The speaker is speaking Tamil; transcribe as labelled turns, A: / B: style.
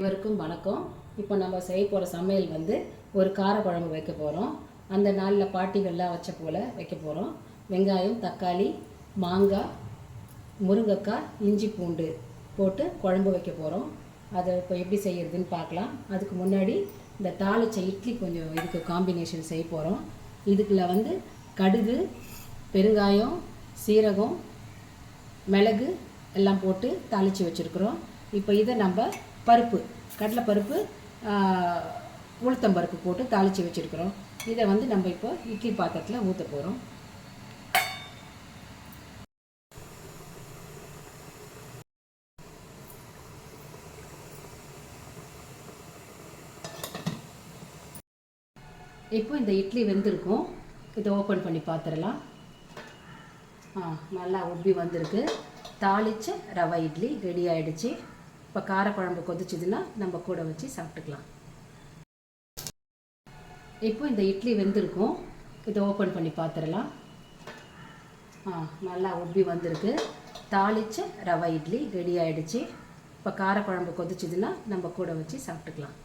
A: அனைவருக்கும் வணக்கம். இப்போ நம்ம செய்ய போகிற சமையல் வந்து ஒரு காரக்குழம்பு வைக்க போகிறோம். அந்த நாளில் பாட்டிகள்லாம் வச்ச போல் வைக்க போகிறோம். வெங்காயம், தக்காளி, மாங்காய், முருங்கைக்காய், இஞ்சி பூண்டு போட்டு குழம்பு வைக்க போகிறோம். அதை இப்போ எப்படி செய்யறதுன்னு பார்க்கலாம். அதுக்கு முன்னாடி இந்த தாளிச்ச இட்லி கொஞ்சம் இதுக்கு காம்பினேஷன் செய்ய போகிறோம். இதுக்குள்ள வந்து கடுகு, பெருங்காயம், சீரகம், மிளகு எல்லாம் போட்டு தாளித்து வச்சுருக்குறோம். இப்போ இதை நம்ம பருப்பு, கடலைப்பருப்பு, உளுத்தம்பருப்பு போட்டு தாளித்து வச்சுருக்குறோம். இதை வந்து நம்ம இப்போ இட்லி பாத்திரத்தில் ஊற்ற போகிறோம். இப்போ இந்த இட்லி வெந்திருக்கும். இதை ஓப்பன் பண்ணி பார்த்துடலாம். நல்லா உப்பி வந்திருக்கு. தாளித்த ரவை இட்லி ரெடி ஆகிடுச்சு. இப்போ காரக்குழம்பு கொதிச்சுதுன்னா நம்ம கூட வச்சு சாப்பிட்டுக்கலாம். இப்போ இந்த இட்லி வெந்திருக்கும். இதை ஓப்பன் பண்ணி பார்த்துடலாம். நல்லா உப்பி வந்திருக்கு. தாளித்த ரவை இட்லி ரெடி ஆகிடுச்சு. இப்போ காரக்குழம்பு கொதிச்சுதுன்னா நம்ம கூட வச்சு சாப்பிட்டுக்கலாம்.